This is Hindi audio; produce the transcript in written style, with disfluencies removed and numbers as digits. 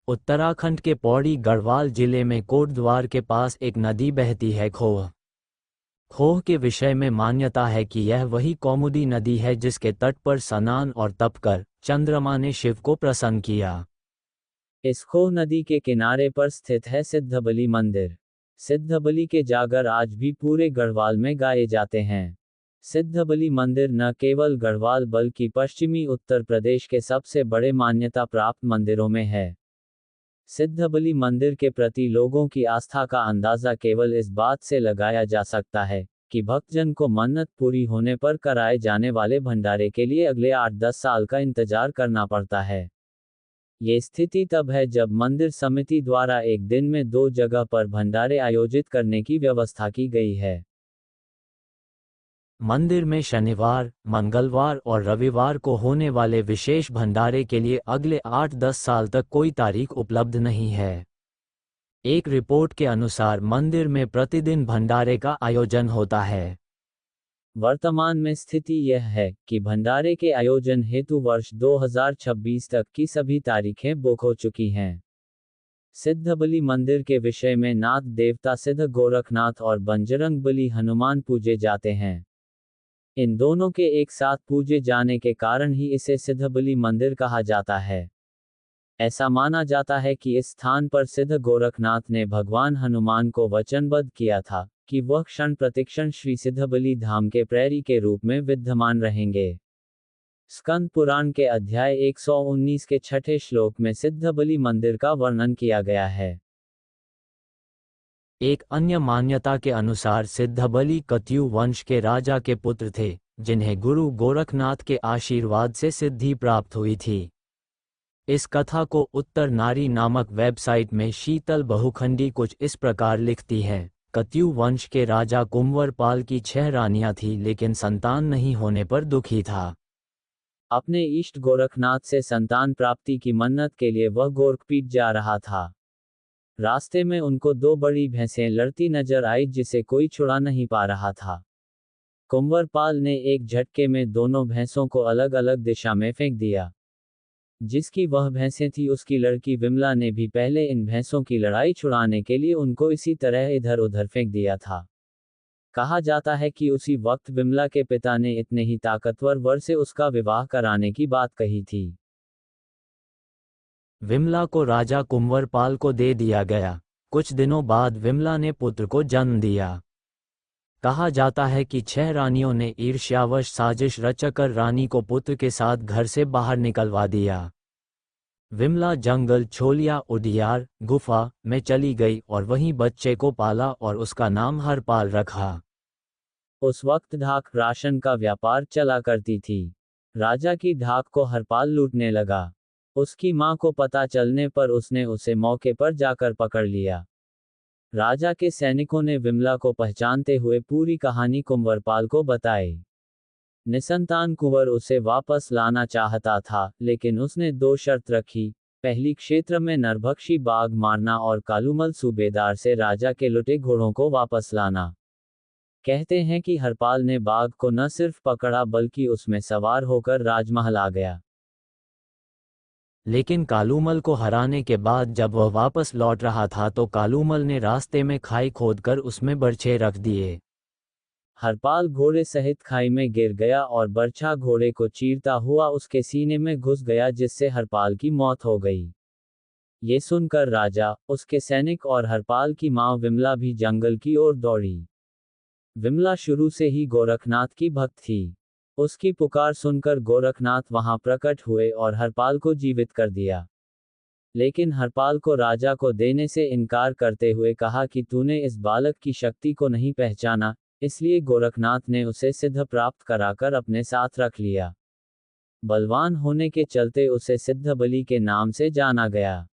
उत्तराखंड के पौड़ी गढ़वाल जिले में कोटद्वार के पास एक नदी बहती है खोह। खोह के विषय में मान्यता है कि यह वही कौमुदी नदी है जिसके तट पर स्नान और तप कर चंद्रमा ने शिव को प्रसन्न किया। इस खोह नदी के किनारे पर स्थित है सिद्धबली मंदिर। सिद्धबली के जागर आज भी पूरे गढ़वाल में गाए जाते हैं। सिद्धबली मंदिर न केवल गढ़वाल बल्कि पश्चिमी उत्तर प्रदेश के सबसे बड़े मान्यता प्राप्त मंदिरों में है। सिद्धबली मंदिर के प्रति लोगों की आस्था का अंदाजा केवल इस बात से लगाया जा सकता है कि भक्तजन को मन्नत पूरी होने पर कराए जाने वाले भंडारे के लिए अगले 8-10 साल का इंतजार करना पड़ता है। ये स्थिति तब है जब मंदिर समिति द्वारा एक दिन में 2 जगह पर भंडारे आयोजित करने की व्यवस्था की गई है। मंदिर में शनिवार, मंगलवार और रविवार को होने वाले विशेष भंडारे के लिए अगले 8-10 साल तक कोई तारीख उपलब्ध नहीं है। एक रिपोर्ट के अनुसार मंदिर में प्रतिदिन भंडारे का आयोजन होता है। वर्तमान में स्थिति यह है कि भंडारे के आयोजन हेतु वर्ष 2026 तक की सभी तारीखें बुक हो चुकी हैं। सिद्धबली मंदिर के विषय में नाथ देवता सिद्ध गोरखनाथ और बजरंगबली हनुमान पूजे जाते हैं। इन दोनों के एक साथ पूजे जाने के कारण ही इसे सिद्धबली मंदिर कहा जाता है। ऐसा माना जाता है कि इस स्थान पर सिद्ध गोरखनाथ ने भगवान हनुमान को वचनबद्ध किया था कि वह क्षण प्रतिक्षण श्री सिद्धबली धाम के प्रहरी के रूप में विद्यमान रहेंगे। स्कंद पुराण के अध्याय 119 के 6ठे श्लोक में सिद्धबली मंदिर का वर्णन किया गया है। एक अन्य मान्यता के अनुसार सिद्धबली कत्यु वंश के राजा के पुत्र थे, जिन्हें गुरु गोरखनाथ के आशीर्वाद से सिद्धि प्राप्त हुई थी। इस कथा को उत्तर नारी नामक वेबसाइट में शीतल बहुखंडी कुछ इस प्रकार लिखती है। कत्यु वंश के राजा कुंवरपाल की 6 रानियां थी, लेकिन संतान नहीं होने पर दुखी था। अपने इष्ट गोरखनाथ से संतान प्राप्ति की मन्नत के लिए वह गोरखपीठ जा रहा था। रास्ते में उनको 2 बड़ी भैंसें लड़ती नजर आई जिसे कोई छुड़ा नहीं पा रहा था। कुंवरपाल ने एक झटके में दोनों भैंसों को अलग अलग दिशा में फेंक दिया। जिसकी वह भैंसें थी उसकी लड़की विमला ने भी पहले इन भैंसों की लड़ाई छुड़ाने के लिए उनको इसी तरह इधर उधर फेंक दिया था। कहा जाता है कि उसी वक्त विमला के पिता ने इतने ही ताकतवर वर से उसका विवाह कराने की बात कही थी। विमला को राजा कुंवरपाल को दे दिया गया। कुछ दिनों बाद विमला ने पुत्र को जन्म दिया। कहा जाता है कि 6 रानियों ने ईर्ष्यावश साजिश रचकर रानी को पुत्र के साथ घर से बाहर निकलवा दिया। विमला जंगल, छोलिया, उडियार, गुफा में चली गई और वहीं बच्चे को पाला और उसका नाम हरपाल रखा। उस वक्त ढाक राशन का व्यापार चला करती थी। राजा की ढाक को हरपाल लूटने लगा। उसकी मां को पता चलने पर उसने उसे मौके पर जाकर पकड़ लिया। राजा के सैनिकों ने विमला को पहचानते हुए पूरी कहानी कुंवरपाल को बताई। निसंतान कुंवर उसे वापस लाना चाहता था, लेकिन उसने 2 शर्त रखी। पहली, क्षेत्र में नरभक्षी बाघ मारना और कालूमल सूबेदार से राजा के लुटे घोड़ों को वापस लाना। कहते हैं कि हरपाल ने बाघ को न सिर्फ पकड़ा बल्कि उसमें सवार होकर राजमहल आ गया। लेकिन कालूमल को हराने के बाद जब वह वापस लौट रहा था तो कालूमल ने रास्ते में खाई खोदकर उसमें बर्छे रख दिए। हरपाल घोड़े सहित खाई में गिर गया और बर्छा घोड़े को चीरता हुआ उसके सीने में घुस गया, जिससे हरपाल की मौत हो गई। ये सुनकर राजा, उसके सैनिक और हरपाल की मां विमला भी जंगल की ओर दौड़ी। विमला शुरू से ही गोरखनाथ की भक्त थी। उसकी पुकार सुनकर गोरखनाथ वहां प्रकट हुए और हरपाल को जीवित कर दिया। लेकिन हरपाल को राजा को देने से इनकार करते हुए कहा कि तूने इस बालक की शक्ति को नहीं पहचाना, इसलिए गोरखनाथ ने उसे सिद्ध प्राप्त कराकर अपने साथ रख लिया। बलवान होने के चलते उसे सिद्धबली के नाम से जाना गया।